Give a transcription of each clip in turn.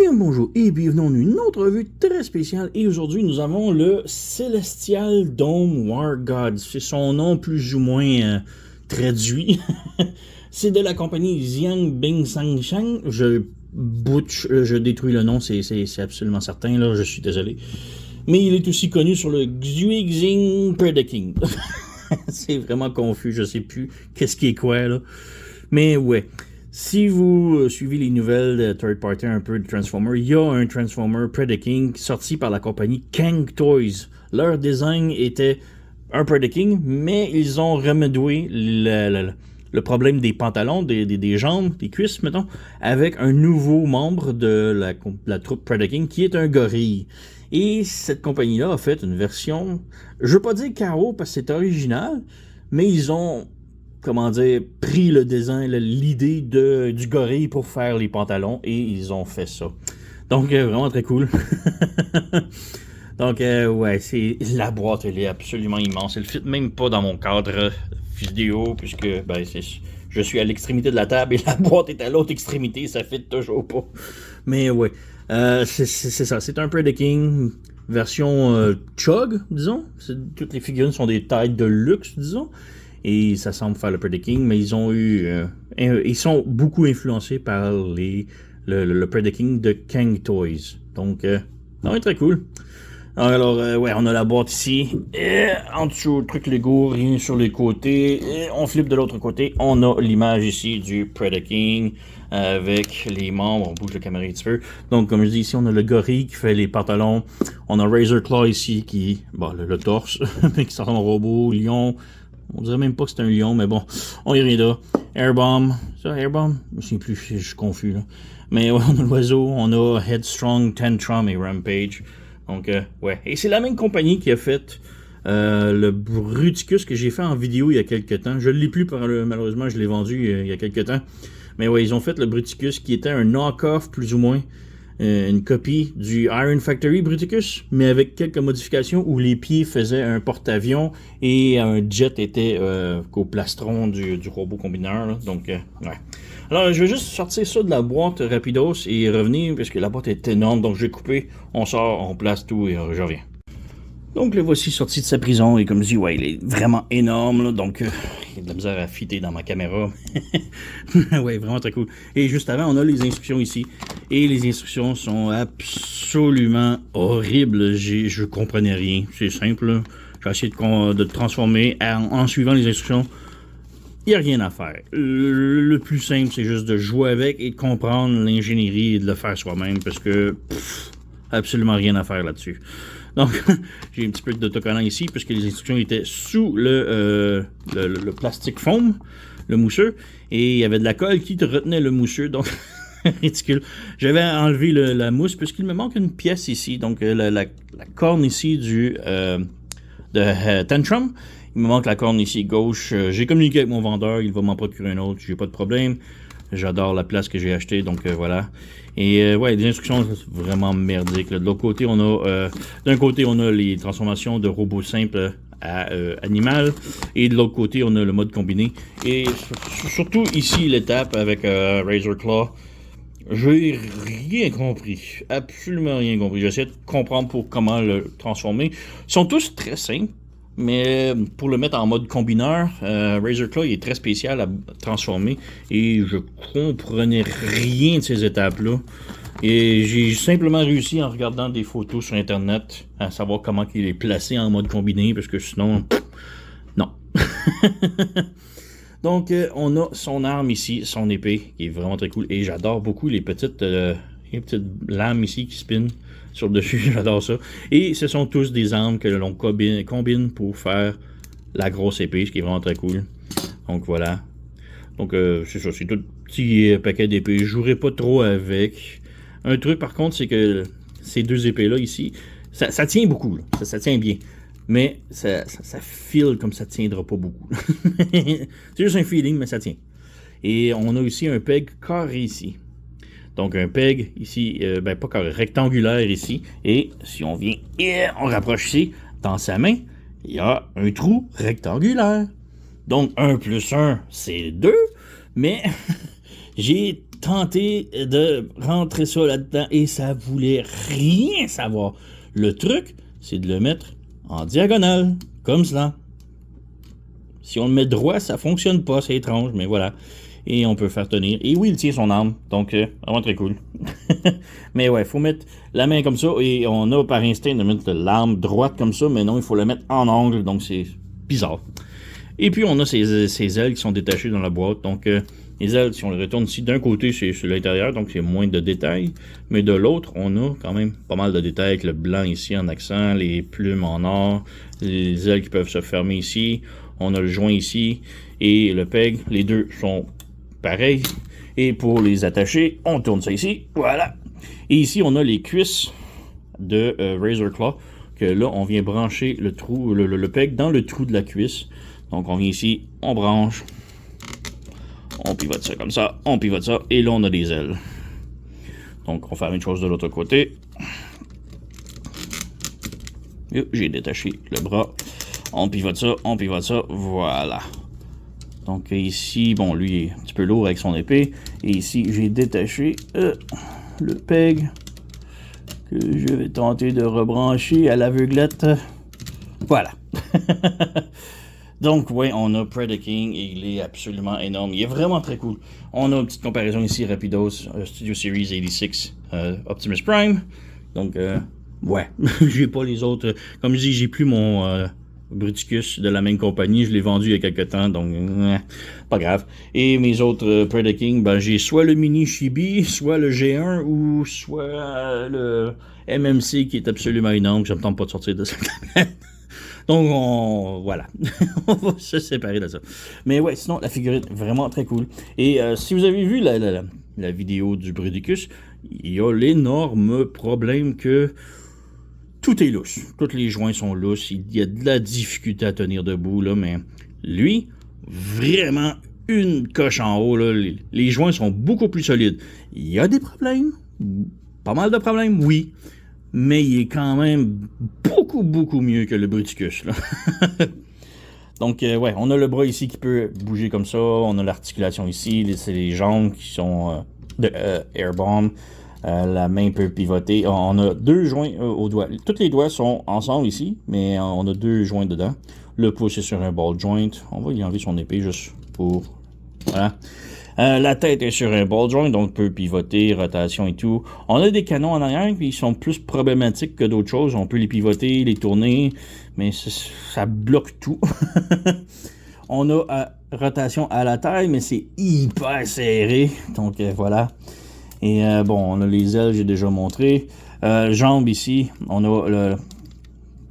Bien bonjour et bienvenue dans une autre revue très spéciale. Et aujourd'hui, nous avons le Celestial Dome War God. C'est son nom plus ou moins traduit. C'est de la compagnie Xiang Bing Sang Shang. Je détruis le nom, c'est absolument certain, là, je suis désolé. Mais il est aussi connu sur le Xuixing Predaking. C'est vraiment confus, je sais plus qu'est-ce qui est quoi, là. Mais ouais. Si vous suivez les nouvelles de third party un peu de Transformers, il y a un Transformer Predaking sorti par la compagnie Kang Toys. Leur design était un Predaking, mais ils ont remédié le problème des pantalons, des jambes, des cuisses, mettons, avec un nouveau membre de la troupe Predaking qui est un gorille. Et cette compagnie-là a fait une version, je veux pas dire KO parce que c'est original, mais ils ont pris le design, l'idée du gorille pour faire les pantalons et ils ont fait ça. Donc, vraiment très cool. Donc, ouais, la boîte, elle est absolument immense. Elle ne fit même pas dans mon cadre vidéo puisque, je suis à l'extrémité de la table et la boîte est à l'autre extrémité, ça fit toujours pas. Mais ouais, c'est ça, c'est un Predaking version Chug, disons. Toutes les figurines sont des tailles de luxe, disons. Et ça semble faire le Predaking, mais ils ont ils sont beaucoup influencés par le Predaking de Kang Toys. Donc, non, très cool. Alors, ouais, on a la boîte ici. Et en dessous, truc Lego, rien sur les côtés. Et on flippe de l'autre côté. On a l'image ici du Predaking avec les membres. On bouge la caméra un petit peu. Donc, comme je dis ici, on a le gorille qui fait les pantalons. On a Razor Claw ici qui, le torse, mais qui sort en robot, lion. On dirait même pas que c'est un lion, mais bon, on y reviendra. Airbomb, ça, Airbomb? Je sais plus, je suis confus, là. Mais ouais, on a l'oiseau, on a Headstrong, Tantrum et Rampage. Donc, ouais. Et c'est la même compagnie qui a fait le Bruticus que j'ai fait en vidéo il y a quelques temps. Je ne l'ai plus, malheureusement, je l'ai vendu il y a quelques temps. Mais ouais, ils ont fait le Bruticus qui était un knock-off, plus ou moins. Une copie du Iron Factory Bruticus, mais avec quelques modifications où les pieds faisaient un porte-avions et un jet était qu'au plastron du robot combineur. Là. Donc, ouais. Alors, je vais juste sortir ça de la boîte rapidos et revenir, parce que la boîte est énorme, donc je vais couper, on sort, on place tout et je reviens. Donc, le voici sorti de sa prison, et comme je dis, ouais, il est vraiment énorme, là, donc il y a de la misère à fitter dans ma caméra. Ouais, vraiment très cool. Et juste avant, on a les instructions ici, et les instructions sont absolument horribles, je comprenais rien, c'est simple, là. J'ai essayé de transformer en suivant les instructions. Il n'y a rien à faire. Le plus simple, c'est juste de jouer avec et de comprendre l'ingénierie et de le faire soi-même, parce que absolument rien à faire là-dessus. Donc, j'ai un petit peu d'autocollant ici, puisque les instructions étaient sous le plastique foam, le mousseux, et il y avait de la colle qui te retenait le mousseux, donc ridicule. J'avais enlevé la mousse, puisqu'il me manque une pièce ici, donc la corne ici de Tantrum. Il me manque la corne ici gauche. J'ai communiqué avec mon vendeur, il va m'en procurer un autre, j'ai pas de problème. J'adore la place que j'ai achetée, donc voilà. Et ouais, les instructions sont vraiment merdiques. Là. De l'autre côté, on a d'un côté, on a les transformations de robots simples à animal, et de l'autre côté, on a le mode combiné. Et surtout ici, l'étape avec Razor Claw, j'ai rien compris, absolument rien compris. J'essaie de comprendre comment le transformer. Ils sont tous très simples. Mais pour le mettre en mode combineur, Razor Claw il est très spécial à transformer et je comprenais rien de ces étapes-là. Et j'ai simplement réussi en regardant des photos sur Internet à savoir comment il est placé en mode combiné parce que sinon, non. Donc, on a son arme ici, son épée qui est vraiment très cool et j'adore beaucoup les petites lames ici qui spinent sur le dessus, j'adore ça. Et ce sont tous des armes que l'on combine pour faire la grosse épée, ce qui est vraiment très cool. Donc voilà. Donc c'est ça, c'est tout petit paquet d'épées. Je jouerai pas trop avec. Un truc par contre, c'est que ces deux épées-là ici, ça tient beaucoup, là. Ça tient bien. Mais ça file comme ça tiendra pas beaucoup. C'est juste un feeling, mais ça tient. Et on a aussi un peg carré ici. Donc un peg ici, pas carré, rectangulaire ici. Et si on vient et on rapproche ici, dans sa main, il y a un trou rectangulaire. Donc 1 plus 1, c'est 2. Mais j'ai tenté de rentrer ça là-dedans et ça voulait rien savoir. Le truc, c'est de le mettre en diagonale, comme cela. Si on le met droit, ça fonctionne pas, c'est étrange, mais voilà. Et on peut faire tenir. Et oui, il tient son arme, donc vraiment très cool. Mais ouais, il faut mettre la main comme ça, et on a par instinct de mettre l'arme droite comme ça, mais non, il faut la mettre en angle, donc c'est bizarre. Et puis on a ces ailes qui sont détachées dans la boîte, donc les ailes, si on les retourne ici, d'un côté c'est sur l'intérieur, donc c'est moins de détails, mais de l'autre, on a quand même pas mal de détails, avec le blanc ici en accent, les plumes en or, les ailes qui peuvent se fermer ici, on a le joint ici, et le peg, les deux sont pareil. Et pour les attacher, on tourne ça ici. Voilà. Et ici, on a les cuisses de Razor Claw. Que là, on vient brancher le trou, le peg dans le trou de la cuisse. Donc, on vient ici, on branche. On pivote ça comme ça. On pivote ça. Et là, on a des ailes. Donc, on fait la même chose de l'autre côté. J'ai détaché le bras. On pivote ça. On pivote ça. Voilà. Donc ici, bon, lui est un petit peu lourd avec son épée. Et ici, j'ai détaché le peg que je vais tenter de rebrancher à l'aveuglette. Voilà. Donc, ouais, on a Predaking et il est absolument énorme. Il est vraiment très cool. On a une petite comparaison ici, Rapidos, Studio Series 86, Optimus Prime. Donc, ouais, j'ai pas les autres. Comme je dis, j'ai plus mon... Bruticus de la même compagnie, je l'ai vendu il y a quelques temps, donc pas grave. Et mes autres Predaking, ben j'ai soit le mini Chibi, soit le G1 ou soit le MMC qui est absolument énorme, je ne me tente pas de sortir de cette tablette. Donc voilà, on va se séparer de ça. Mais ouais, sinon la figurine vraiment très cool. Et si vous avez vu la vidéo du Bruticus, il y a l'énorme problème que tout est lousse. Tous les joints sont lousses. Il y a de la difficulté à tenir debout, là, mais lui, vraiment une coche en haut. Là. Les joints sont beaucoup plus solides. Il y a des problèmes. Pas mal de problèmes, oui. Mais il est quand même beaucoup, beaucoup mieux que le Bruticus. Là. Donc, ouais, on a le bras ici qui peut bouger comme ça. On a l'articulation ici. C'est les jambes qui sont de Airbomb. La main peut pivoter. On a deux joints aux doigts. Tous les doigts sont ensemble ici, mais on a deux joints dedans. Le pouce est sur un ball joint. On va lui enlever son épée juste pour... Voilà. La tête est sur un ball joint, donc peut pivoter, rotation et tout. On a des canons en arrière, puis ils sont plus problématiques que d'autres choses. On peut les pivoter, les tourner, mais ça bloque tout. On a rotation à la taille, mais c'est hyper serré. Donc voilà. Et bon, on a les ailes, j'ai déjà montré. Jambes ici, on a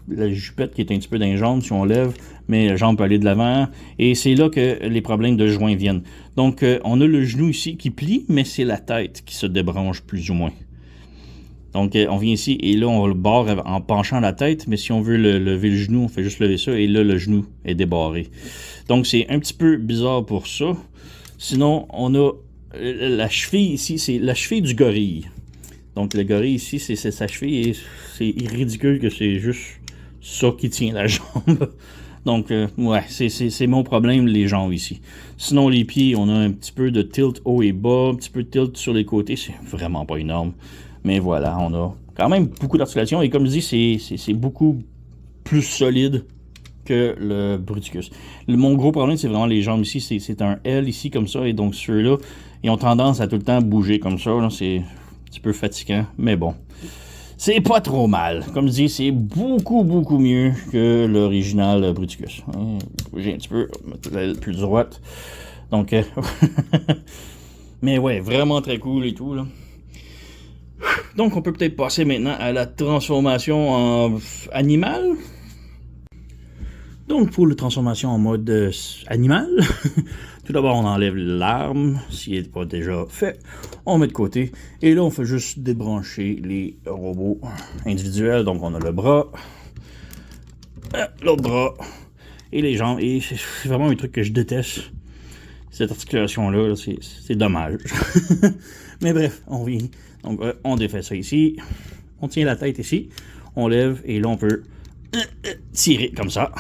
la jupette qui est un petit peu dans les jambes si on lève, mais la jambe peut aller de l'avant. Et c'est là que les problèmes de joints viennent. Donc, on a le genou ici qui plie, mais c'est la tête qui se débranche plus ou moins. Donc, on vient ici et là, on le barre en penchant la tête, mais si on veut lever le genou, on fait juste lever ça et là, le genou est débarré. Donc, c'est un petit peu bizarre pour ça. Sinon, on a la cheville ici, c'est la cheville du gorille. Donc le gorille ici, c'est sa cheville et c'est ridicule que c'est juste ça qui tient la jambe. Donc ouais, c'est mon problème, les jambes ici. Sinon les pieds, on a un petit peu de tilt haut et bas, un petit peu de tilt sur les côtés, c'est vraiment pas énorme. Mais voilà, on a quand même beaucoup d'articulation et comme je dis, c'est beaucoup plus solide que le Bruticus. Mon gros problème, c'est vraiment les jambes ici. C'est un L ici comme ça. Et donc ceux-là, ils ont tendance à tout le temps bouger comme ça. C'est un petit peu fatigant. Mais bon, c'est pas trop mal. Comme je dis, c'est beaucoup, beaucoup mieux que l'original Bruticus. J'ai un petit peu la plus droite. Donc, mais ouais, vraiment très cool et tout. Là. Donc, on peut peut-être passer maintenant à la transformation en animal. Donc, pour la transformation en mode animal, tout d'abord, on enlève l'arme, s'il n'est pas déjà fait. On met de côté. Et là, on fait juste débrancher les robots individuels. Donc, on a le bras, l'autre bras et les jambes. Et c'est vraiment un truc que je déteste. Cette articulation-là, c'est dommage. Mais bref, on vient. Donc, on défait ça ici. On tient la tête ici. On lève et là, on peut tirer comme ça.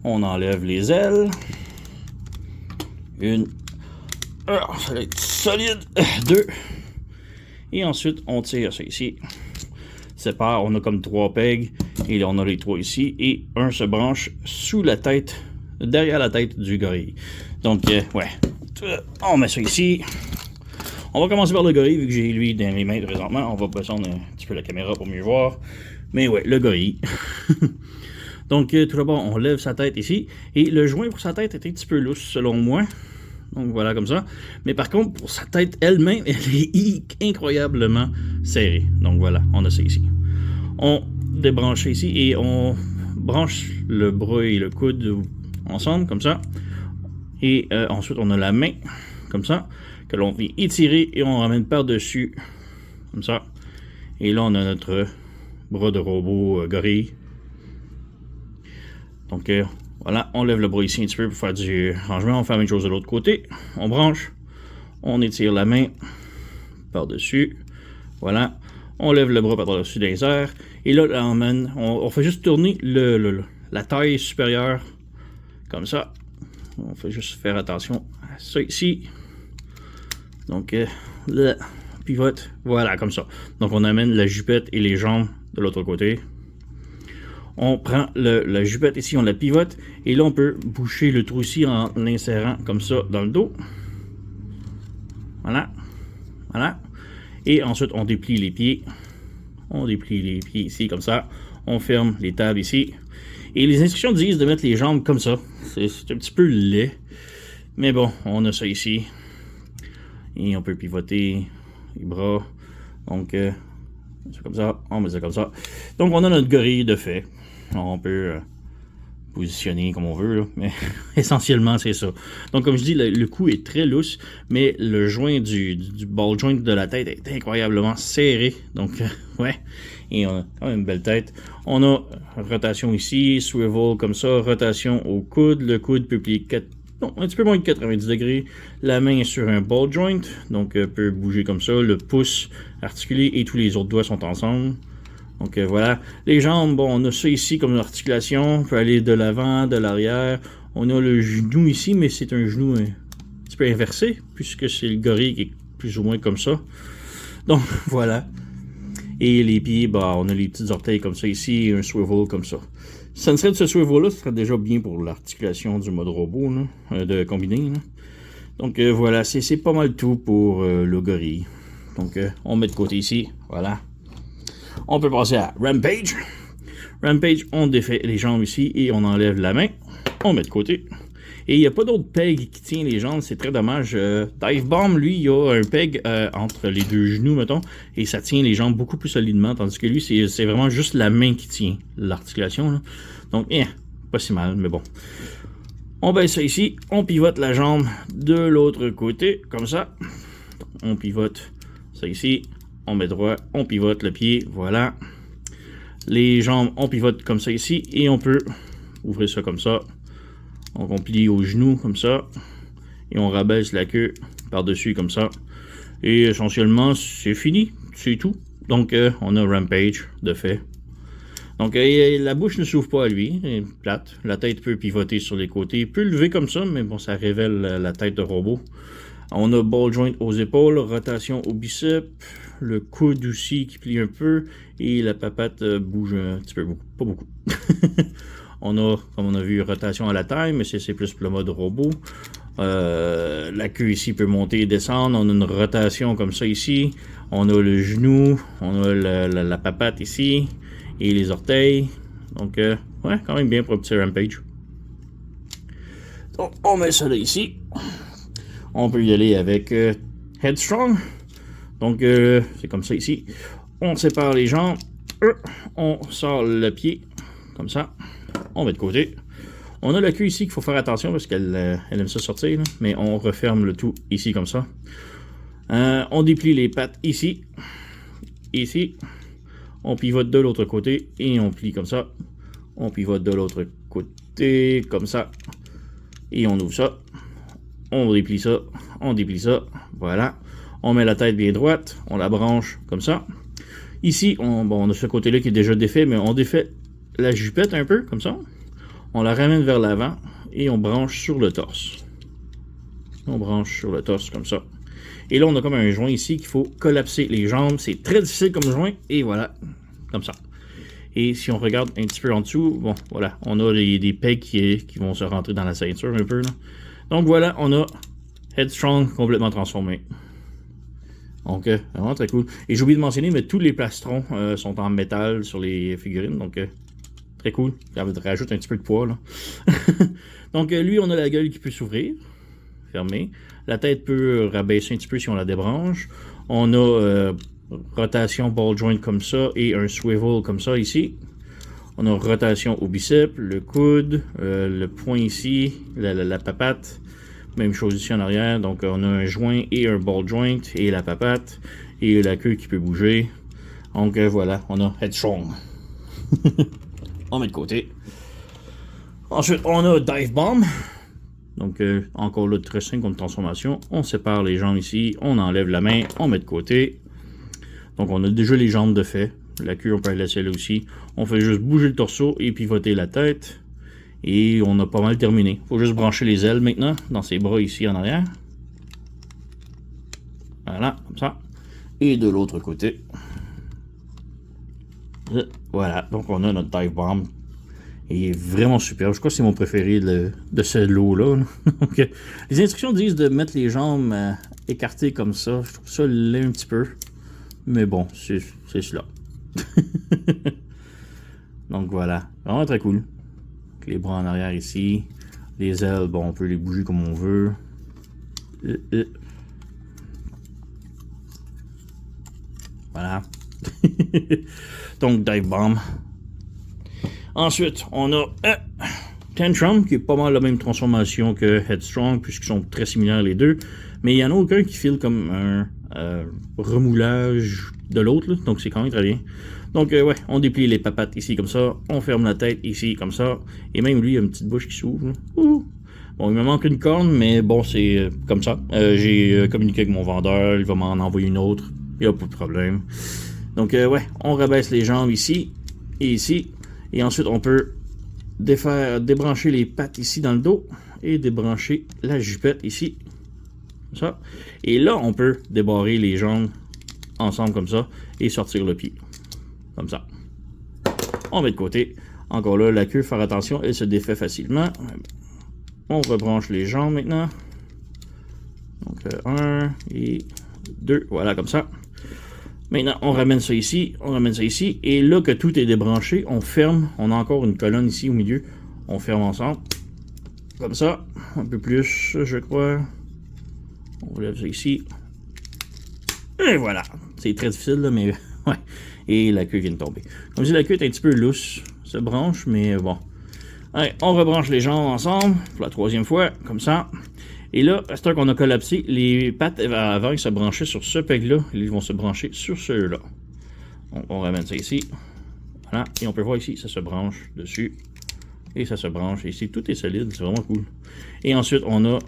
On enlève les ailes. Ça va être solide. 2. Et ensuite, on tire ça ici. Sépare, on a comme 3 pegs. Et là, on a les 3 ici. Et un se branche sous la tête, derrière la tête du gorille. Donc, ouais. On met ça ici. On va commencer par le gorille, vu que j'ai lui dans mes mains présentement. On va descendre un petit peu la caméra pour mieux voir. Mais ouais, le gorille. Donc, tout d'abord, on lève sa tête ici. Et le joint pour sa tête est un petit peu lousse, selon moi. Donc, voilà, comme ça. Mais par contre, pour sa tête elle-même, elle est incroyablement serrée. Donc, voilà, on a ça ici. On débranche ici et on branche le bras et le coude ensemble, comme ça. Et ensuite, on a la main, comme ça, que l'on vient étirer et on ramène par-dessus, comme ça. Et là, on a notre bras de robot gorille. Donc, voilà, on lève le bras ici un petit peu pour faire du rangement. On fait la même chose de l'autre côté. On branche, on étire la main par-dessus. Voilà, on lève le bras par-dessus les airs. Et là, on fait juste tourner la taille supérieure, comme ça. On fait juste faire attention à ça ici. Donc, le pivote, voilà, comme ça. Donc, on amène la jupette et les jambes de l'autre côté. On prend la jupette ici, on la pivote. Et là, on peut boucher le trou ici en l'insérant comme ça dans le dos. Voilà. Voilà. Et ensuite, on déplie les pieds. On déplie les pieds ici, comme ça. On ferme les tables ici. Et les instructions disent de mettre les jambes comme ça. C'est un petit peu laid. Mais bon, on a ça ici. Et on peut pivoter les bras. Donc, c'est comme ça. On met ça comme ça. Donc, on a notre gorille de fait. On peut positionner comme on veut, là, mais essentiellement, c'est ça. Donc, comme je dis, le cou est très lousse, mais le joint du ball joint de la tête est incroyablement serré. Donc, ouais. Et on a quand même une belle tête. On a rotation ici, swivel comme ça, rotation au coude. Le coude peut plier un petit peu moins de 90 degrés. La main est sur un ball joint, donc peut bouger comme ça. Le pouce articulé et tous les autres doigts sont ensemble. Donc voilà. Les jambes, bon, on a ça ici comme articulation. On peut aller de l'avant, de l'arrière. On a le genou ici, mais c'est un genou un petit peu inversé, puisque c'est le gorille qui est plus ou moins comme ça. Donc voilà. Et les pieds, bah, on a les petits orteils comme ça ici, et un swivel comme ça. Ça ne serait de ce swivel-là, ce serait déjà bien pour l'articulation du mode robot, là, de combiné. Là. Donc voilà, c'est pas mal tout pour le gorille. Donc on met de côté ici, voilà. On peut passer à Rampage. Rampage, on défait les jambes ici et on enlève la main. On met de côté. Et il n'y a pas d'autre peg qui tient les jambes, c'est très dommage. Dive Bomb, lui, il y a un peg entre les deux genoux, mettons, et ça tient les jambes beaucoup plus solidement, tandis que lui, c'est vraiment juste la main qui tient l'articulation. Donc, pas si mal, mais bon. On baisse ça ici, on pivote la jambe de l'autre côté, comme ça. On pivote ça ici, on met droit, on pivote le pied, voilà. Les jambes, on pivote comme ça ici, et on peut ouvrir ça comme ça. Donc on plie aux genoux comme ça. Et on rabaisse la queue par-dessus comme ça. Et essentiellement, c'est fini. C'est tout. Donc on a Rampage de fait. Donc la bouche ne s'ouvre pas à lui. Elle est plate. La tête peut pivoter sur les côtés. Il peut lever comme ça, mais bon, ça révèle la tête de robot. On a ball joint aux épaules, rotation au biceps, le coude aussi qui plie un peu. Et la papate bouge un petit peu, pas beaucoup. On a, comme on a vu, rotation à la taille, mais c'est plus pour le mode robot. La queue ici peut monter et descendre. On a une rotation comme ça ici. On a le genou. On a la papate ici. Et les orteils. Donc, ouais, quand même bien pour un petit Rampage. Donc, on met ça là ici. On peut y aller avec Headstrong. Donc, c'est comme ça ici. On sépare les jambes. On sort le pied. Comme ça. On met de côté. On a la queue ici qu'il faut faire attention parce qu'elle aime ça sortir. Là. Mais on referme le tout ici comme ça. On déplie les pattes ici. Ici. On pivote de l'autre côté. Et on plie comme ça. On pivote de l'autre côté. Comme ça. Et on ouvre ça. On déplie ça. On déplie ça. Voilà. On met la tête bien droite. On la branche comme ça. Ici, on a ce côté-là qui est déjà défait. Mais on défait la jupette un peu, comme ça. On la ramène vers l'avant et on branche sur le torse. On branche sur le torse, comme ça. Et là, on a comme un joint ici qu'il faut collapser les jambes. C'est très difficile comme joint. Et voilà, comme ça. Et si on regarde un petit peu en dessous, bon, voilà, on a des pegs qui vont se rentrer dans la ceinture un peu. Là. Donc voilà, on a Headstrong complètement transformé. Donc, vraiment très cool. Et j'ai oublié de mentionner, mais tous les plastrons sont en métal sur les figurines. Donc, très cool. Ça rajoute un petit peu de poids. Là. Donc, lui, on a la gueule qui peut s'ouvrir. Fermée. La tête peut rabaisser un petit peu si on la débranche. On a rotation ball joint comme ça et un swivel comme ça ici. On a rotation au biceps, le coude, le poing ici, la papate. Même chose ici en arrière. Donc, on a un joint et un ball joint et la papate et la queue qui peut bouger. Donc, voilà, on a Headstrong. On met de côté. Ensuite, on a Dive Bomb. Donc, encore là, très simple comme transformation. On sépare les jambes ici, on enlève la main, on met de côté. Donc, on a déjà les jambes de fait. La queue, on peut la laisser là aussi. On fait juste bouger le torseau et pivoter la tête. Et on a pas mal terminé. Il faut juste brancher les ailes maintenant, dans ses bras ici en arrière. Voilà, comme ça. Et de l'autre côté. Voilà, donc on a notre Dive Bomb. Il est vraiment superbe. Je crois que c'est mon préféré de ce lot-là. Donc, les instructions disent de mettre les jambes écartées comme ça. Je trouve ça laid un petit peu. Mais bon, c'est cela. Donc voilà, vraiment très cool. Les bras en arrière ici. Les ailes, bon, on peut les bouger comme on veut. Voilà. Donc, Dive Bomb. Ensuite, on a Tantrum, qui est pas mal la même transformation que Headstrong, puisqu'ils sont très similaires les deux. Mais il n'y en a aucun qui file comme un remoulage de l'autre. Donc, c'est quand même très bien. Donc, ouais, on déplie les papates ici comme ça. On ferme la tête ici comme ça. Et même lui, il a une petite bouche qui s'ouvre. Bon, il me manque une corne, mais bon, c'est comme ça. J'ai communiqué avec mon vendeur. Il va m'en envoyer une autre. Il n'y a pas de problème. Donc, ouais, on rabaisse les jambes ici et ici. Et ensuite, on peut débrancher les pattes ici dans le dos. Et débrancher la jupette ici. Comme ça. Et là, on peut débarrer les jambes ensemble comme ça. Et sortir le pied. Comme ça. On met de côté. Encore là, la queue, faire attention, elle se défait facilement. On rebranche les jambes maintenant. Donc, 1 et 2. Voilà, comme ça. Maintenant, on ramène ça ici. On ramène ça ici. Et là que tout est débranché, on ferme. On a encore une colonne ici au milieu. On ferme ensemble. Comme ça. Un peu plus, je crois. On lève ça ici. Et voilà. C'est très difficile, là, mais ouais. Et la queue vient de tomber. Comme je dis, la queue est un petit peu lousse. Se branche, mais bon. Allez, on rebranche les jambes ensemble. Pour la troisième fois, comme ça. Et là, à ce qu'on a collapsé, les pattes avant, ils se branchaient sur ce peg-là. Ils vont se brancher sur ceux-là. On ramène ça ici. Voilà. Et on peut voir ici, ça se branche dessus. Et ça se branche ici. Tout est solide. C'est vraiment cool. Et ensuite, on a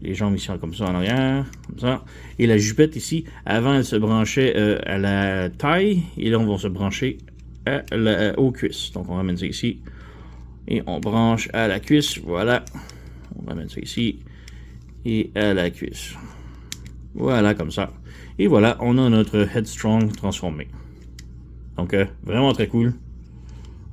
les jambes ici comme ça en arrière. Comme ça. Et la jupette ici, avant, elle se branchait à la taille. Et là, on va se brancher aux cuisses. Donc, on ramène ça ici. Et on branche à la cuisse. Voilà. On ramène ça ici. Et à la cuisse. Voilà, comme ça. Et voilà, on a notre Headstrong transformé. Donc, vraiment très cool.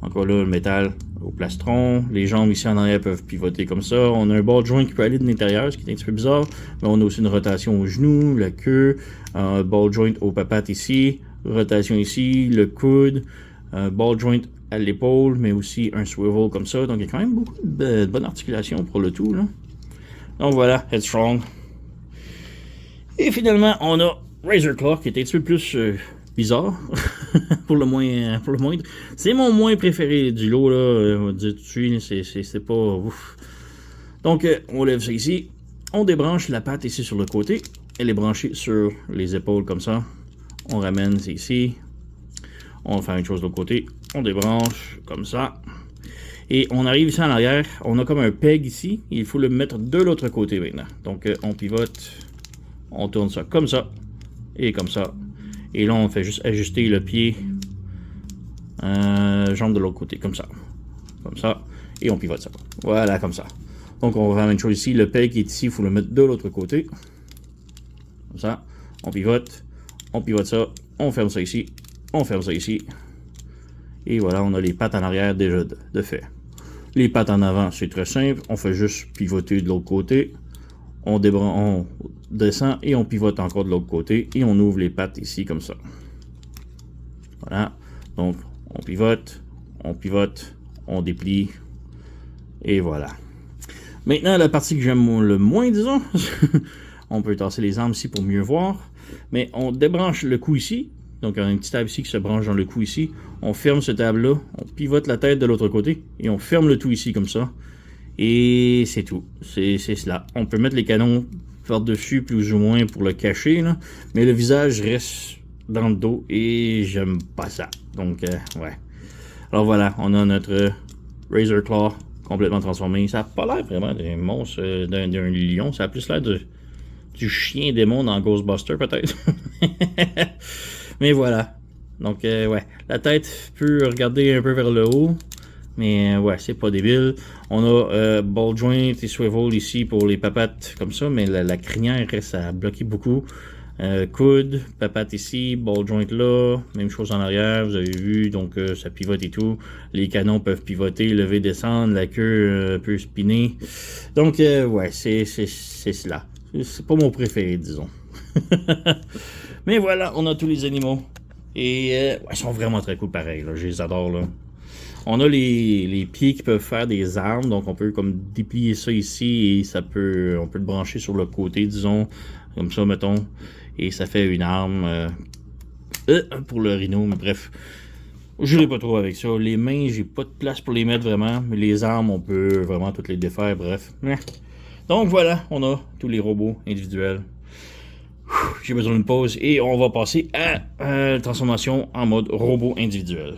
Encore là, le métal au plastron. Les jambes ici en arrière peuvent pivoter comme ça. On a un ball joint qui peut aller de l'intérieur, ce qui est un petit peu bizarre. Mais on a aussi une rotation au genou, la queue, un ball joint aux papates ici, rotation ici, le coude, un ball joint à l'épaule, mais aussi un swivel comme ça. Donc, il y a quand même beaucoup de bonne articulation pour le tout, là. Donc voilà, Headstrong. Et finalement, on a Razor Claw, qui est un petit peu plus bizarre, pour le moindre. C'est mon moins préféré du lot, là. On va dire tout de suite, c'est pas ouf. Donc, on lève ça ici. On débranche la patte ici sur le côté. Elle est branchée sur les épaules comme ça. On ramène ça ici. On va faire une chose de l'autre côté. On débranche comme ça. Et on arrive ici en arrière, on a comme un peg ici, il faut le mettre de l'autre côté maintenant. Donc on pivote, on tourne ça comme ça, et comme ça. Et là on fait juste ajuster le pied, jambe de l'autre côté, comme ça. Et on pivote ça. Voilà, comme ça. Donc on va faire la même chose ici, le peg qui est ici, il faut le mettre de l'autre côté. comme ça, on pivote ça, on ferme ça ici, on ferme ça ici, et voilà, on a les pattes en arrière déjà de fait. Les pattes en avant, c'est très simple, on fait juste pivoter de l'autre côté, on descend et on pivote encore de l'autre côté, et on ouvre les pattes ici comme ça. Voilà, donc on pivote, on déplie, et voilà. Maintenant, la partie que j'aime le moins, disons, on peut tasser les armes ici pour mieux voir, mais on débranche le cou ici, donc on a une petite table ici qui se branche dans le cou ici, on ferme ce table-là, on pivote la tête de l'autre côté, et on ferme le tout ici comme ça, et c'est tout, c'est cela. On peut mettre les canons par-dessus plus ou moins pour le cacher, là, mais le visage reste dans le dos, et j'aime pas ça, donc ouais. Alors voilà, on a notre Razor Claw complètement transformé. Ça n'a pas l'air vraiment d'un monstre, d'un lion. Ça a plus l'air du chien démon dans Ghostbusters, peut-être. Mais voilà. Donc, ouais. La tête peut regarder un peu vers le haut. Mais ouais, c'est pas débile. On a ball joint et swivel ici pour les papates comme ça. Mais la crinière reste à bloquer beaucoup. Coude, papate ici, ball joint là, même chose en arrière, vous avez vu, donc ça pivote et tout. Les canons peuvent pivoter, lever, descendre, la queue peut spinner. Donc ouais, c'est cela. C'est pas mon préféré, disons. Mais voilà, on a tous les animaux. Et ouais, ils sont vraiment très cool pareil, là, je les adore là. On a les pieds qui peuvent faire des armes, donc on peut comme déplier ça ici et ça peut, on peut le brancher sur le côté, disons, comme ça, mettons, et ça fait une arme pour le rhino, mais bref, je n'irai pas trop avec ça. Les mains, j'ai pas de place pour les mettre vraiment, mais les armes, on peut vraiment toutes les défaire, bref. Donc voilà, on a tous les robots individuels. J'ai besoin d'une pause et on va passer à transformation en mode robot individuel.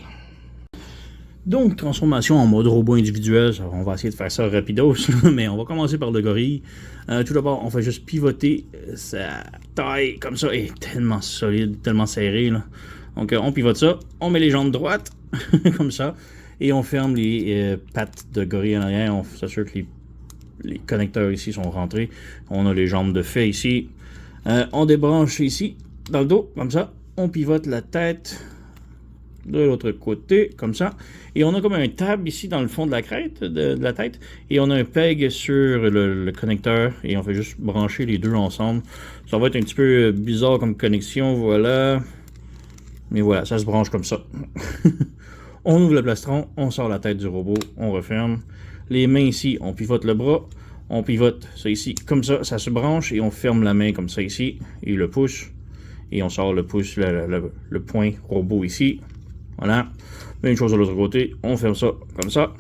Donc, transformation en mode robot individuel, on va essayer de faire ça rapidos, mais on va commencer par le gorille. Tout d'abord, on fait juste pivoter sa taille, comme ça, est tellement solide, tellement serré. Là. Donc, on pivote ça, on met les jambes droites, comme ça, et on ferme les pattes de gorille en arrière, on s'assure que les connecteurs ici sont rentrés. On a les jambes de fait ici. On débranche ici, dans le dos, comme ça, on pivote la tête de l'autre côté, comme ça. Et on a comme un tab ici dans le fond de la crête, de la tête. Et on a un peg sur le connecteur. Et on fait juste brancher les deux ensemble. Ça va être un petit peu bizarre comme connexion, voilà. Mais voilà, ça se branche comme ça. On ouvre le plastron, on sort la tête du robot, on referme. Les mains ici, on pivote le bras. On pivote ça ici, comme ça se branche. Et on ferme la main comme ça ici. Et le pouce. Et on sort le pouce, le point robot ici. Voilà. Même chose de l'autre côté. On ferme ça comme ça.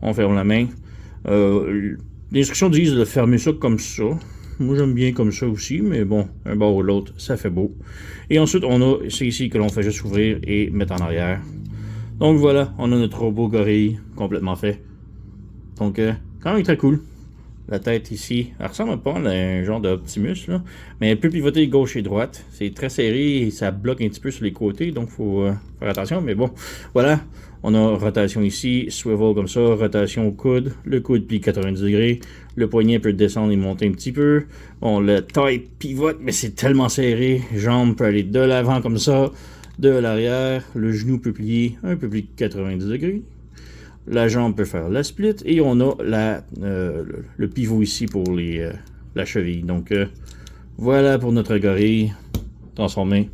On ferme la main. Les instructions disent de fermer ça comme ça. Moi, j'aime bien comme ça aussi. Mais bon, un bord ou l'autre, ça fait beau. Et ensuite, on a c'est ici que l'on fait juste ouvrir et mettre en arrière. Donc voilà, on a notre robot gorille complètement fait. Donc, quand même très cool. La tête ici, elle ressemble pas à un genre d'Optimus, là. Mais elle peut pivoter gauche et droite. C'est très serré et ça bloque un petit peu sur les côtés, donc il faut faire attention. Mais bon, voilà. On a rotation ici, swivel comme ça, rotation au coude. Le coude plie 90 degrés. Le poignet peut descendre et monter un petit peu. Bon, la taille pivote, mais c'est tellement serré. Jambe peut aller de l'avant comme ça, de l'arrière. Le genou peut plier un peu plus de 90 degrés. La jambe peut faire la split et on a le pivot ici pour la cheville. Donc voilà pour notre gorille transformé.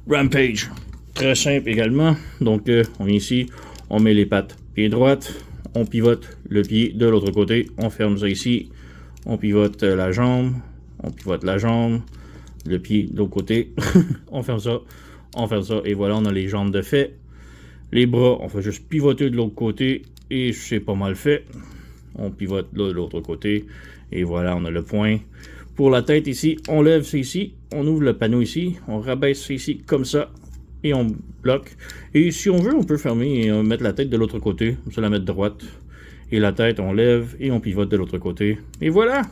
Rampage, très simple également. Donc on vient ici, on met les pattes pied droite, on pivote le pied de l'autre côté, on ferme ça ici, on pivote la jambe, le pied de l'autre côté, on ferme ça et voilà, on a les jambes de fait. Les bras, on fait juste pivoter de l'autre côté et c'est pas mal fait. On pivote là de l'autre côté et voilà, on a le point. Pour la tête ici, on lève ça ici, on ouvre le panneau ici, on rabaisse ça ici comme ça et on bloque. Et si on veut, on peut fermer et mettre la tête de l'autre côté, on peut la mettre droite. Et la tête, on lève et on pivote de l'autre côté. Et voilà!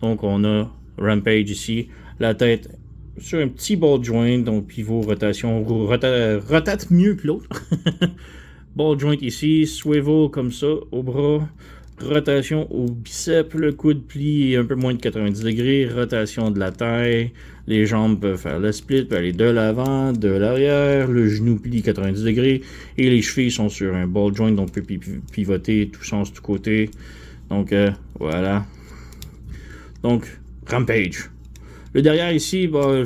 Donc on a Rampage ici, la tête sur un petit ball joint, donc pivot, rotation, rotate mieux que l'autre. Ball joint ici, swivel comme ça, au bras, Rotation au biceps, le coude plie un peu moins de 90 degrés, rotation de la taille, les jambes peuvent faire le split, peuvent aller de l'avant, de l'arrière, le genou plie 90 degrés et les chevilles sont sur un ball joint, donc on peut pivoter tout sens, tout côté. Donc voilà. Donc, Rampage. Le derrière ici, bah,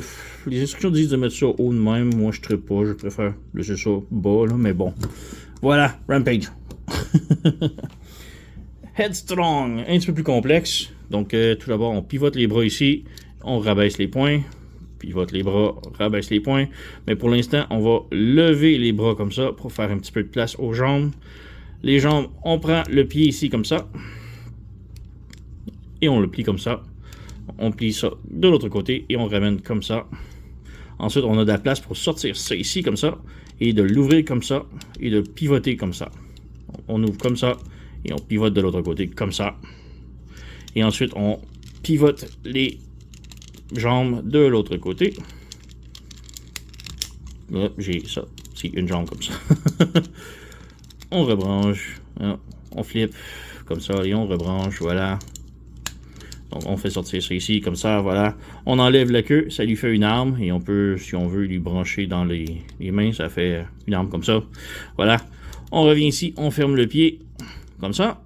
les instructions disent de mettre ça haut de même, moi je ne pas, je préfère laisser ça bas, là, mais bon. Voilà, Rampage. Headstrong, un petit peu plus complexe. Donc, tout d'abord, on pivote les bras ici, on rabaisse les poings, pivote les bras, rabaisse les poings. Mais pour l'instant, on va lever les bras comme ça pour faire un petit peu de place aux jambes. Les jambes, on prend le pied ici comme ça et on le plie comme ça. On plie ça de l'autre côté et on ramène comme ça. Ensuite, on a de la place pour sortir ça ici comme ça et de l'ouvrir comme ça et de pivoter comme ça. On ouvre comme ça. Et on pivote de l'autre côté comme ça. Et ensuite, on pivote les jambes de l'autre côté. Là, j'ai ça. C'est une jambe comme ça. On rebranche. On flippe comme ça et on rebranche. Voilà. Donc, on fait sortir ça ici comme ça. Voilà. On enlève la queue. Ça lui fait une arme. Et on peut, si on veut, lui brancher dans les mains. Ça fait une arme comme ça. Voilà. On revient ici. On ferme le pied. Comme ça,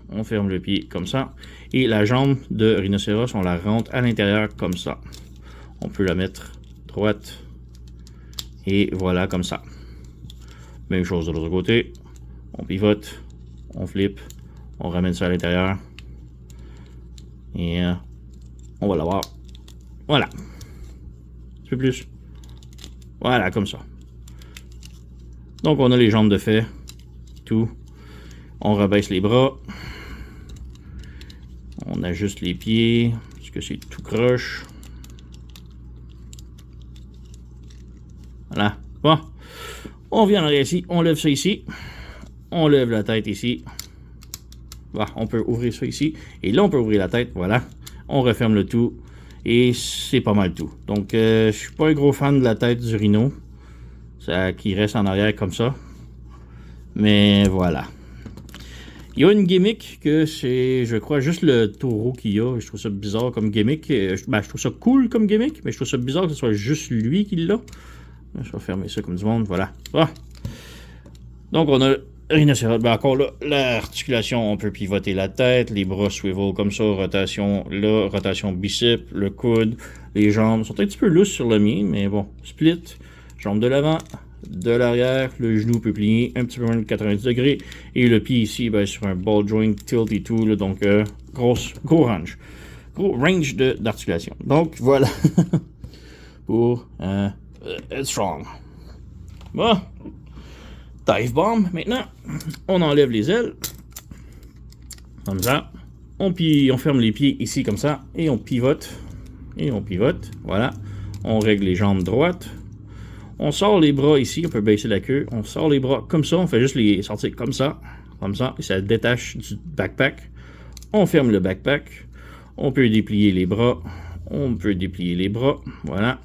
on ferme le pied comme ça, et la jambe de rhinocéros, on la rentre à l'intérieur comme ça. On peut la mettre droite, et voilà comme ça. Même chose de l'autre côté, on pivote, on flippe, on ramène ça à l'intérieur, et on va l'avoir. Voilà. Un peu plus. Voilà, comme ça. Donc on a les jambes de fait, tout. On rabaisse les bras. On ajuste les pieds, parce que c'est tout croche. Voilà. Bon. On vient en arrière ici, on lève ça ici. On lève la tête ici. Bon, on peut ouvrir ça ici. Et là, on peut ouvrir la tête, voilà. On referme le tout. Et c'est pas mal tout. Donc, je suis pas un gros fan de la tête du rhino. Ça qui reste en arrière comme ça. Mais voilà. Il y a une gimmick que c'est, je crois, juste le taureau qu'il y a. Je trouve ça bizarre comme gimmick. Ben, je trouve ça cool comme gimmick, mais je trouve ça bizarre que ce soit juste lui qui l'a. Je vais fermer ça comme du monde, voilà. Ah. Donc, on a rhinocéros. Ben, encore là, l'articulation, on peut pivoter la tête, les bras swivel comme ça, rotation là, rotation biceps, le coude, les jambes sont un petit peu lousses sur le mien, mais bon, split, jambes de l'avant, de l'arrière, le genou peut plier un petit peu moins de 90 degrés, et le pied ici, ben, sur un ball joint, tilt et tout, là, donc gros range. Gros range d'articulation. Donc, voilà. Pour Headstrong. Bon. Dive bomb, maintenant. On enlève les ailes. Comme ça. On ferme les pieds ici, comme ça, et on pivote. Et on pivote, voilà. On règle les jambes droites. On sort les bras ici, on peut baisser la queue. On sort les bras comme ça, on fait juste les sortir comme ça, et ça détache du backpack. On ferme le backpack. On peut déplier les bras. On peut déplier les bras, voilà.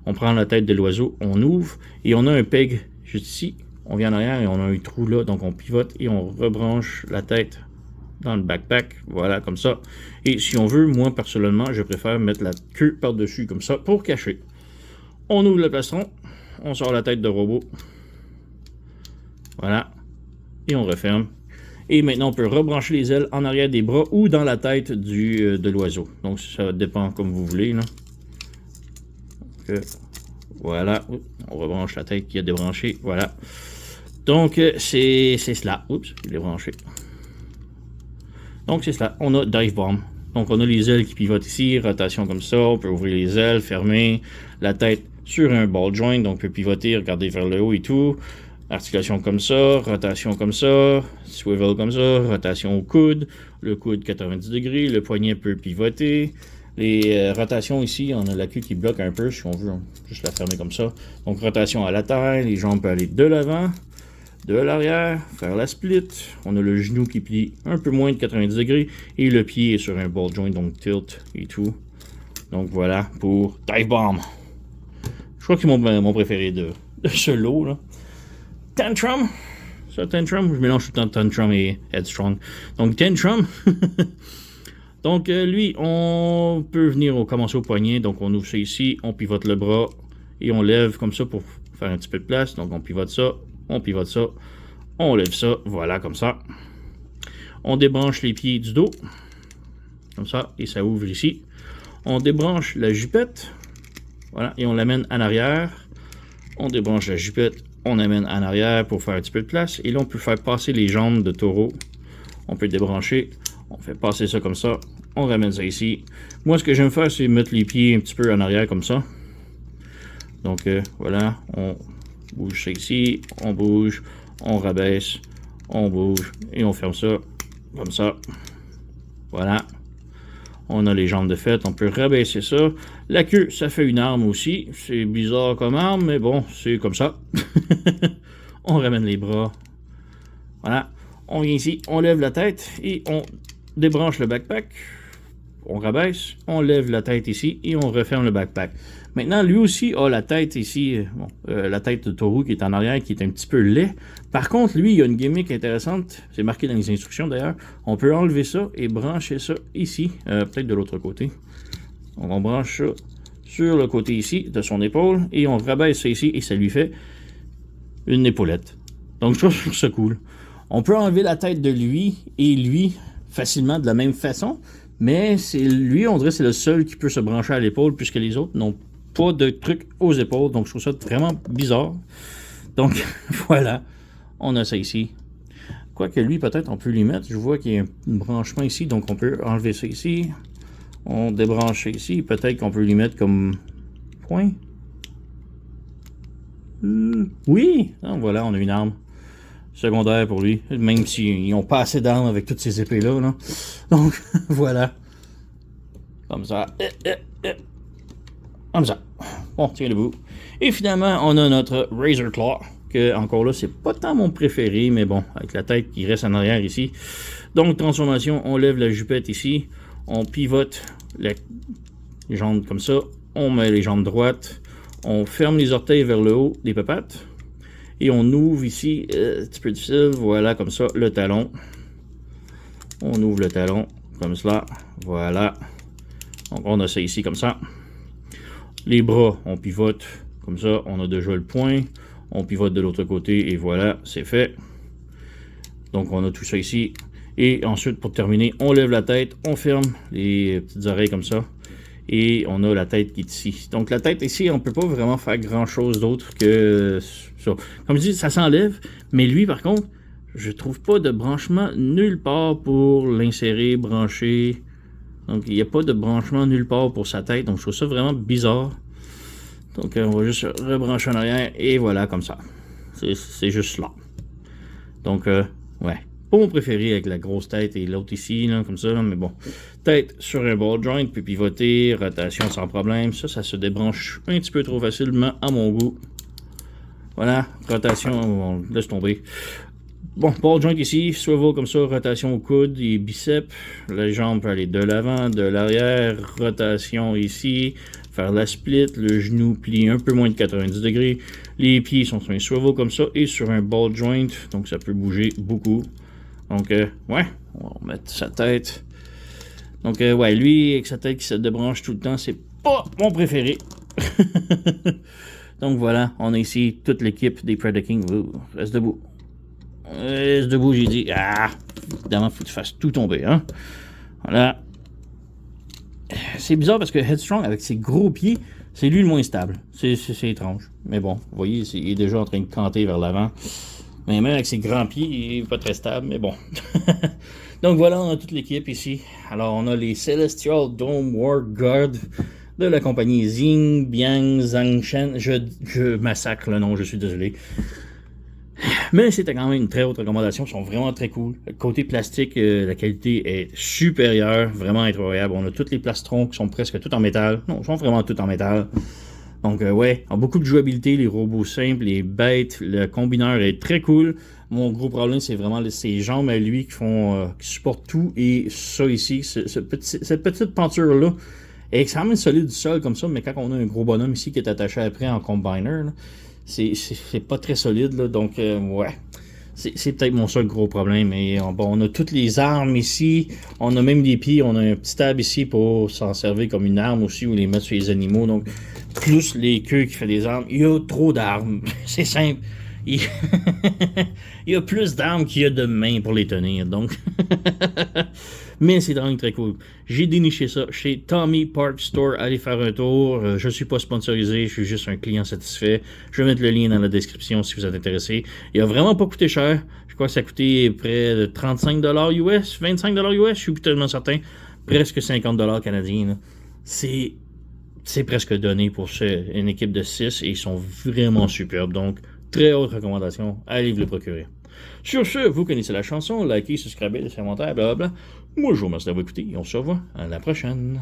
On prend la tête de l'oiseau, on ouvre, et on a un peg juste ici. On vient en arrière et on a un trou là, donc on pivote et on rebranche la tête dans le backpack, voilà, comme ça. Et si on veut, moi, personnellement, je préfère mettre la queue par-dessus, comme ça, pour cacher. On ouvre le plastron. On sort la tête de robot. Voilà. Et on referme. Et maintenant, on peut rebrancher les ailes en arrière des bras ou dans la tête de l'oiseau. Donc, ça dépend comme vous voulez. Là. Donc, voilà. On rebranche la tête qui est débranchée. Voilà. Donc, c'est cela. Oups, il est débranché. Donc, c'est cela. On a Dive Bomb. Donc, on a les ailes qui pivotent ici. Rotation comme ça. On peut ouvrir les ailes, fermer. La tête sur un ball joint, donc on peut pivoter, regarder vers le haut et tout. Articulation comme ça, rotation comme ça, swivel comme ça, rotation au coude, le coude 90 degrés, le poignet peut pivoter. Les rotations ici, on a la queue qui bloque un peu, si on veut juste la fermer comme ça. Donc rotation à la taille, les jambes peuvent aller de l'avant, de l'arrière, faire la split. On a le genou qui plie un peu moins de 90 degrés et le pied est sur un ball joint, donc tilt et tout. Donc voilà pour Dive Bomb. Je crois que c'est mon préféré de ce lot. Là. Tantrum, ça, Tantrum? Je mélange tout le temps Tantrum et Headstrong. Donc, Tantrum. Donc, lui, on peut venir commencer au poignet. Donc, on ouvre ça ici, on pivote le bras et on lève comme ça pour faire un petit peu de place. Donc, on pivote ça, on lève ça, voilà, comme ça. On débranche les pieds du dos, comme ça, et ça ouvre ici. On débranche la jupette, voilà, et on l'amène en arrière. On débranche la jupette, on amène en arrière pour faire un petit peu de place. Et là, on peut faire passer les jambes de taureau. On peut débrancher, on fait passer ça comme ça. On ramène ça ici. Moi, ce que j'aime faire, c'est mettre les pieds un petit peu en arrière comme ça. Donc, voilà, on bouge ça ici, on bouge, on rabaisse, on bouge, et on ferme ça, comme ça. Voilà. On a les jambes de fait, on peut rabaisser ça. La queue, ça fait une arme aussi. C'est bizarre comme arme, mais bon, c'est comme ça. On ramène les bras. Voilà. On vient ici, on lève la tête et on débranche le backpack. On rabaisse, on lève la tête ici et on referme le backpack. Maintenant, lui aussi a la tête ici, la tête de taureau qui est en arrière, qui est un petit peu laid. Par contre, lui, il a une gimmick intéressante. C'est marqué dans les instructions d'ailleurs. On peut enlever ça et brancher ça ici, peut-être de l'autre côté. Donc, on branche ça sur le côté ici de son épaule et on rabaisse ça ici et ça lui fait une épaulette. Donc, je trouve ça cool. On peut enlever la tête de lui et lui facilement de la même façon. Mais c'est lui, on dirait que c'est le seul qui peut se brancher à l'épaule puisque les autres n'ont pas de truc aux épaules. Donc, je trouve ça vraiment bizarre. Donc, voilà. On a ça ici. Quoique lui, peut-être, on peut lui mettre. Je vois qu'il y a un branchement ici. Donc, on peut enlever ça ici. On débranche ça ici. Peut-être qu'on peut lui mettre comme point. Oui. Donc, voilà, on a une arme secondaire pour lui. Même s'ils n'ont pas assez d'armes avec toutes ces épées-là. Là. Donc, voilà. Comme ça. Comme ça. Bon, tiens debout. Et finalement, on a notre Razor Claw. Que, encore là, c'est pas tant mon préféré, mais bon, avec la tête qui reste en arrière ici. Donc, transformation, on lève la jupette ici. On pivote les jambes comme ça. On met les jambes droites. On ferme les orteils vers le haut des papates. Et on ouvre ici, un petit peu difficile, voilà, comme ça, le talon. On ouvre le talon, comme cela, voilà. Donc, on a ça ici, comme ça. Les bras, on pivote, comme ça, on a déjà le point. On pivote de l'autre côté, et voilà, c'est fait. Donc, on a tout ça ici. Et ensuite, pour terminer, on lève la tête, on ferme les petites oreilles comme ça. Et on a la tête qui est ici. Donc, la tête ici, on ne peut pas vraiment faire grand-chose d'autre que ça. Comme je dis, ça s'enlève. Mais lui, par contre, je trouve pas de branchement nulle part pour l'insérer, brancher. Donc, il n'y a pas de branchement nulle part pour sa tête. Donc, je trouve ça vraiment bizarre. Donc, on va juste rebrancher en arrière. Et voilà, comme ça. C'est juste là. Donc, ouais. Pas mon préféré avec la grosse tête et l'autre ici, là, comme ça, là, mais bon. Tête sur un ball joint, puis pivoter, rotation sans problème. Ça se débranche un petit peu trop facilement à mon goût. Voilà, rotation, on laisse tomber. Bon, ball joint ici, swivel comme ça, rotation au coude et biceps. La jambe peut aller de l'avant, de l'arrière, rotation ici, faire la split, le genou plie un peu moins de 90 degrés. Les pieds sont sur un swivel comme ça et sur un ball joint, donc ça peut bouger beaucoup. Donc, ouais, on va mettre sa tête. Donc, ouais, lui, avec sa tête qui se débranche tout le temps, c'est pas mon préféré. Donc, voilà, on a ici toute l'équipe des Predaking. Reste debout. Reste debout, j'ai dit. Ah, évidemment, il faut que tu fasses tout tomber, hein. Voilà. C'est bizarre parce que Headstrong, avec ses gros pieds, c'est lui le moins stable. C'est étrange. Mais bon, vous voyez, il est déjà en train de canter vers l'avant. Mais même avec ses grands pieds, il n'est pas très stable, mais bon. Donc voilà, on a toute l'équipe ici. Alors, on a les Celestial Dome War Guard de la compagnie Xing Biang Zangshan. Je massacre le nom, je suis désolé. Mais c'était quand même une très haute recommandation. Ils sont vraiment très cool. Le côté plastique, la qualité est supérieure. Vraiment incroyable. On a tous les plastrons qui sont presque tous en métal. Non, ils sont vraiment tous en métal. Donc, ouais, ont beaucoup de jouabilité, les robots simples, les bêtes, le combineur est très cool. Mon gros problème, c'est vraiment ces jambes à lui qui supportent tout. Et ça ici, cette petite peinture-là est extrêmement solide du sol comme ça, mais quand on a un gros bonhomme ici qui est attaché après en combiner, c'est pas très solide, là, donc, ouais. C'est peut-être mon seul gros problème. Mais bon, on a toutes les armes ici. On a même des pieds. On a un petit tab ici pour s'en servir comme une arme aussi ou les mettre sur les animaux. Donc, plus les queues qui fait des armes. Il y a trop d'armes. C'est simple. Il... il y a plus d'armes qu'il y a de mains pour les tenir. Donc, mais c'est vraiment très cool. J'ai déniché ça chez Tommy Park Store. Allez faire un tour. Je suis pas sponsorisé, je suis juste un client satisfait. Je vais mettre le lien dans la description si vous êtes intéressé. Il a vraiment pas coûté cher. Je crois que ça a coûté près de 35$ US, 25$ US, je suis plus tellement certain. Presque 50$ canadiens. C'est presque donné pour une équipe de 6 et ils sont vraiment superbes. Donc, très haute recommandation. Allez vous le procurer. Sur ce, vous connaissez la chanson, likez, subscribez, laissez un commentaire, blablabla. Moi, je vous remercie d'avoir écouté et on se revoit à la prochaine.